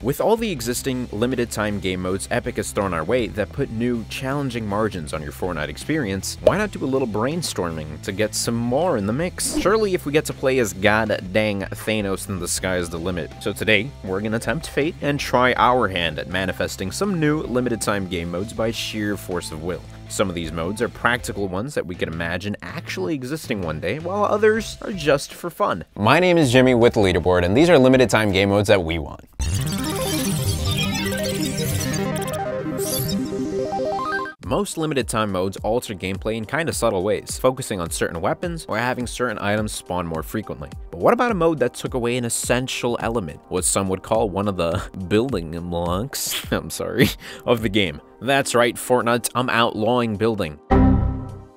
With all the existing limited time game modes Epic has thrown our way that put new, challenging margins on your Fortnite experience, why not do a little brainstorming to get some more in the mix? Surely if we get to play as god dang Thanos, then the sky is the limit. So today, we're gonna tempt fate and try our hand at manifesting some new limited time game modes by sheer force of will. Some of these modes are practical ones that we can imagine actually existing one day, while others are just for fun. My name is Jimmy with the Leaderboard, and these are limited time game modes that we want. Most limited time modes alter gameplay in kinda subtle ways, focusing on certain weapons or having certain items spawn more frequently. But what about a mode that took away an essential element, what some would call one of the building blocks, of the game? That's right, Fortnite, I'm outlawing building.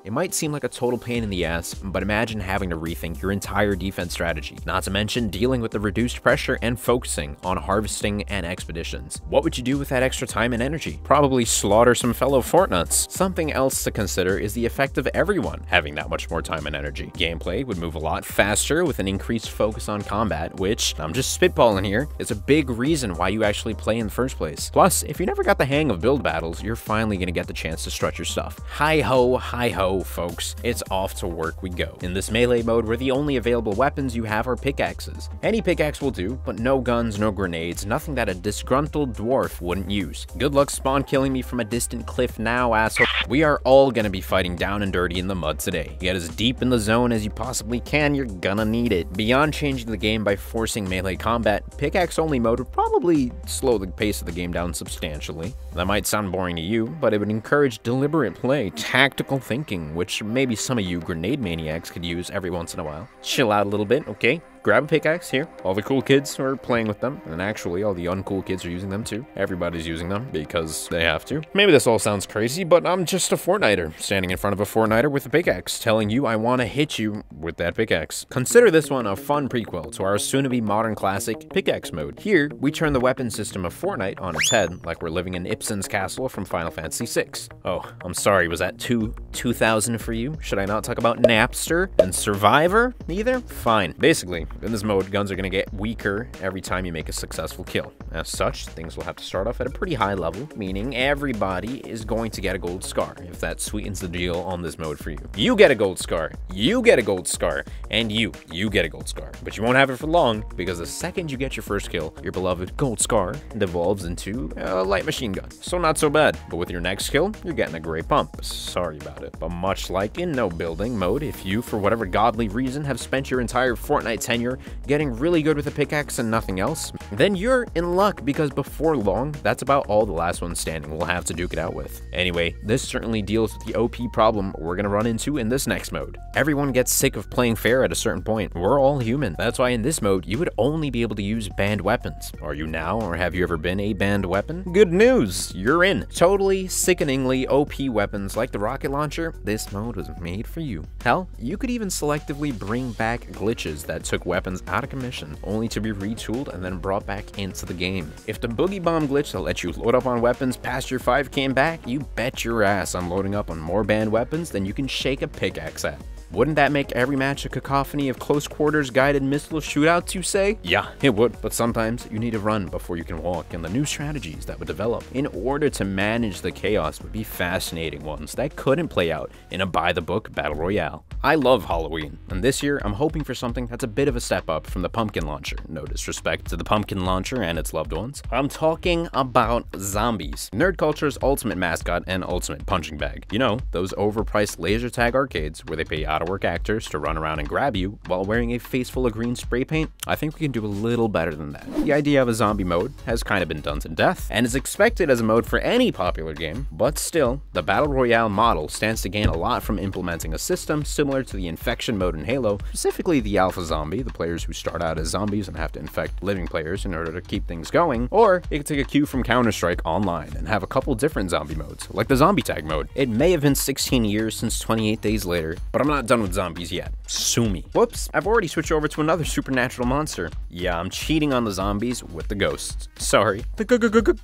It might seem like a total pain in the ass, but imagine having to rethink your entire defense strategy, not to mention dealing with the reduced pressure and focusing on harvesting and expeditions. What would you do with that extra time and energy? Probably slaughter some fellow Fortnuts. Something else to consider is the effect of everyone having that much more time and energy. Gameplay would move a lot faster with an increased focus on combat, which, I'm just spitballing here, is a big reason why you actually play in the first place. Plus, if you never got the hang of build battles, you're finally gonna get the chance to strut your stuff. Hi-ho, hi-ho, folks, it's off to work we go. In this melee mode, where the only available weapons you have are pickaxes. Any pickaxe will do, but no guns, no grenades, nothing that a disgruntled dwarf wouldn't use. Good luck spawn killing me from a distant cliff now, asshole. We are all gonna be fighting down and dirty in the mud today. Get as deep in the zone as you possibly can, you're gonna need it. Beyond changing the game by forcing melee combat, Pickaxe Only mode would probably slow the pace of the game down substantially. That might sound boring to you, but it would encourage deliberate play, tactical thinking, which maybe some of you grenade maniacs could use every once in a while. Chill out a little bit, okay? Grab a pickaxe here. All the cool kids are playing with them, and actually all the uncool kids are using them too. Everybody's using them because they have to. Maybe this all sounds crazy, but I'm just a Fortniter standing in front of a Fortniter with a pickaxe, telling you I want to hit you with that pickaxe. Consider this one a fun prequel to our soon-to-be modern classic Pickaxe mode. Here, we turn the weapon system of Fortnite on its head, like we're living in Ibsen's castle from Final Fantasy VI. Oh, I'm sorry, was that 2000 for you? Should I not talk about Napster and Survivor either? Fine. Basically, in this mode, guns are going to get weaker every time you make a successful kill. As such, things will have to start off at a pretty high level, meaning everybody is going to get a gold scar, if that sweetens the deal on this mode for you. You get a gold scar, you get a gold scar, and you get a gold scar. But you won't have it for long, because the second you get your first kill, your beloved gold scar devolves into a light machine gun. So not so bad, but with your next kill, you're getting a great pump. Sorry about it. But much like in no building mode, if you, for whatever godly reason, have spent your entire Fortnite tenure getting really good with a pickaxe and nothing else, then you're in luck, because before long, that's about all the last one standing will have to duke it out with. Anyway, this certainly deals with the OP problem we're gonna run into in this next mode. Everyone gets sick of playing fair at a certain point. We're all human. That's why in this mode, you would only be able to use banned weapons. Are you now, or have you ever been a banned weapon? Good news, you're in. Totally sickeningly OP weapons like the rocket launcher, this mode was made for you. Hell, you could even selectively bring back glitches that took weapons out of commission, only to be retooled and then brought back into the game. If the boogie bomb glitch that lets you load up on weapons past your 5 came back, you bet your ass on loading up on more banned weapons than you can shake a pickaxe at. Wouldn't that make every match a cacophony of close quarters guided missile shootouts, you say? Yeah, it would, but sometimes you need to run before you can walk, and the new strategies that would develop in order to manage the chaos would be fascinating ones that couldn't play out in a by-the-book battle royale. I love Halloween, and this year I'm hoping for something that's a bit of a step up from the pumpkin launcher. No disrespect to the pumpkin launcher and its loved ones. I'm talking about zombies. Nerd culture's ultimate mascot and ultimate punching bag. You know, those overpriced laser tag arcades where they pay out-of-work actors to run around and grab you while wearing a face full of green spray paint. I think we can do a little better than that. The idea of a zombie mode has kind of been done to death and is expected as a mode for any popular game, but still, the Battle Royale model stands to gain a lot from implementing a system similar to the infection mode in Halo, specifically the Alpha Zombie, the players who start out as zombies and have to infect living players in order to keep things going, or it could take a cue from Counter-Strike Online and have a couple different zombie modes, like the zombie tag mode. It may have been 16 years since 28 Days Later, but I'm not done with zombies yet. Sue me. Whoops, I've already switched over to another supernatural monster. Yeah, I'm cheating on the zombies with the ghosts. Sorry, the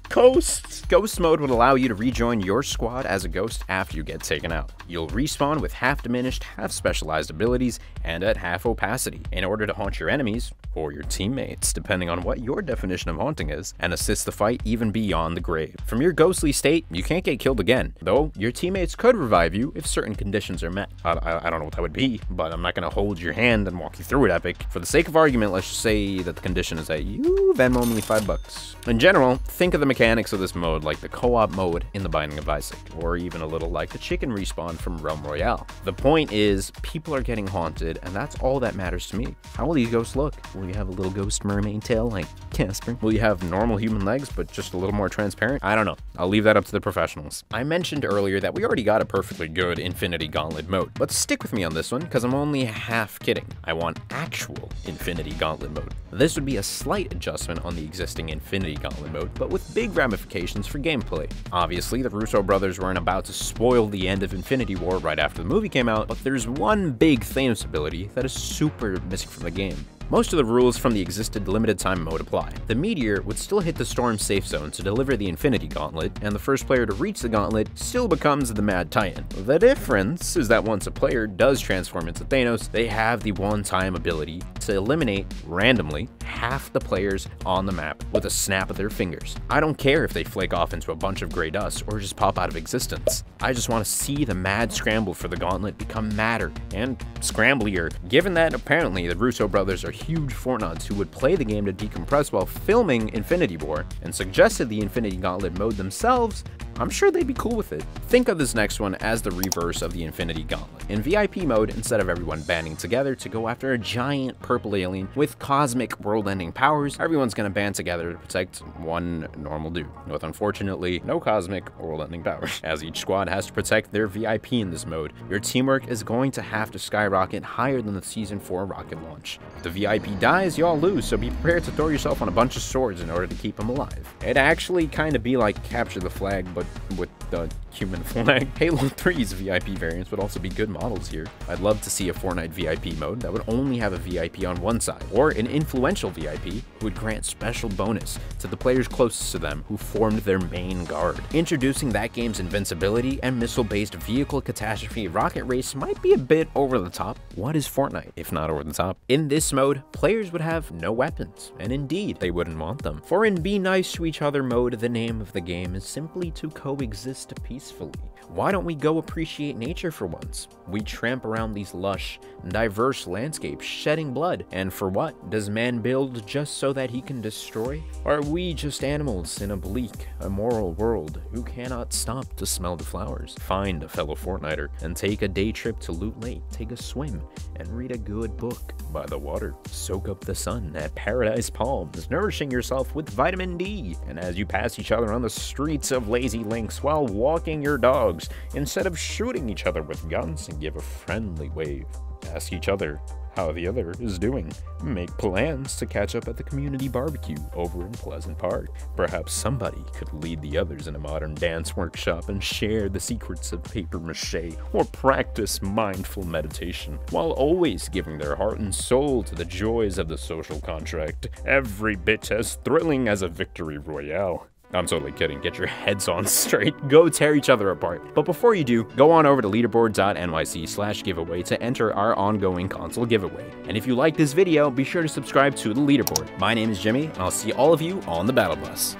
ghosts. Ghost mode would allow you to rejoin your squad as a ghost after you get taken out. You'll respawn with half diminished, half specialized abilities, and at half opacity. In order to haunt your enemies, or your teammates, depending on what your definition of haunting is, and assist the fight even beyond the grave. From your ghostly state, you can't get killed again, though your teammates could revive you if certain conditions are met. I don't know what that would be, but I'm not going to hold your hand and walk you through it, Epic. For the sake of argument, let's just say that the condition is that you Venmo me $5. In general, think of the mechanics of this mode like the co-op mode in The Binding of Isaac, or even a little like the chicken respawn from Realm Royale. The point is, people are getting haunted, and that's all that matters to me. How will these ghosts look? Will you have a little ghost mermaid tail like Casper? Will you have normal human legs, but just a little more transparent? I don't know. I'll leave that up to the professionals. I mentioned earlier that we already got a perfectly good Infinity Gauntlet mode, but stick with me on this one, because I'm only half kidding. I want actual Infinity Gauntlet mode. This would be a slight adjustment on the existing Infinity Gauntlet mode, but with big ramifications for gameplay. Obviously, the Russo brothers weren't about to spoil the end of Infinity War right after the movie came out, but there's one big Thanos ability that is super missing from the game. Most of the rules from the existed limited time mode apply. The meteor would still hit the storm safe zone to deliver the Infinity Gauntlet, and the first player to reach the gauntlet still becomes the Mad Titan. The difference is that once a player does transform into Thanos, they have the one-time ability to eliminate randomly half the players on the map with a snap of their fingers. I don't care if they flake off into a bunch of gray dust or just pop out of existence. I just want to see the mad scramble for the gauntlet become madder and scramblier, given that apparently the Russo brothers are huge Fortnuts who would play the game to decompress while filming Infinity War and suggested the Infinity Gauntlet mode themselves. I'm sure they'd be cool with it. Think of this next one as the reverse of the Infinity Gauntlet. In VIP mode, instead of everyone banding together to go after a giant purple alien with cosmic world-ending powers, everyone's gonna band together to protect one normal dude, with unfortunately no cosmic or world-ending powers. As each squad has to protect their VIP in this mode, your teamwork is going to have to skyrocket higher than the Season 4 rocket launch. If the VIP dies, y'all lose, so be prepared to throw yourself on a bunch of swords in order to keep them alive. It'd actually kind of be like Capture the Flag, but with the human flag. Halo 3's VIP variants would also be good models here. I'd love to see a Fortnite VIP mode that would only have a VIP on one side, or an influential VIP who would grant special bonus to the players closest to them who formed their main guard. Introducing that game's invincibility and missile-based vehicle catastrophe rocket race might be a bit over the top. What is Fortnite, if not over the top? In this mode, players would have no weapons, and indeed, they wouldn't want them. For in Be Nice to Each Other mode, the name of the game is simply to coexist peacefully. Why don't we go appreciate nature for once? We tramp around these lush, diverse landscapes, shedding blood. And for what? Does man build just so that he can destroy? Are we just animals in a bleak, immoral world who cannot stop to smell the flowers? Find a fellow Fortniter and take a day trip to Loot Lake, take a swim, and read a good book by the water. Soak up the sun at Paradise Palms, nourishing yourself with vitamin D. And as you pass each other on the streets of Lazy Links while walking your dogs, instead of shooting each other with guns, give a friendly wave. Ask each other how the other is doing. Make plans to catch up at the community barbecue over in Pleasant Park. Perhaps somebody could lead the others in a modern dance workshop and share the secrets of paper mache, or practice mindful meditation, while always giving their heart and soul to the joys of the social contract. Every bit as thrilling as a victory royale. I'm totally kidding, get your heads on straight, go tear each other apart. But before you do, go on over to leaderboard.nyc/giveaway to enter our ongoing console giveaway. And if you like this video, be sure to subscribe to the Leaderboard. My name is Jimmy, and I'll see all of you on the battle bus.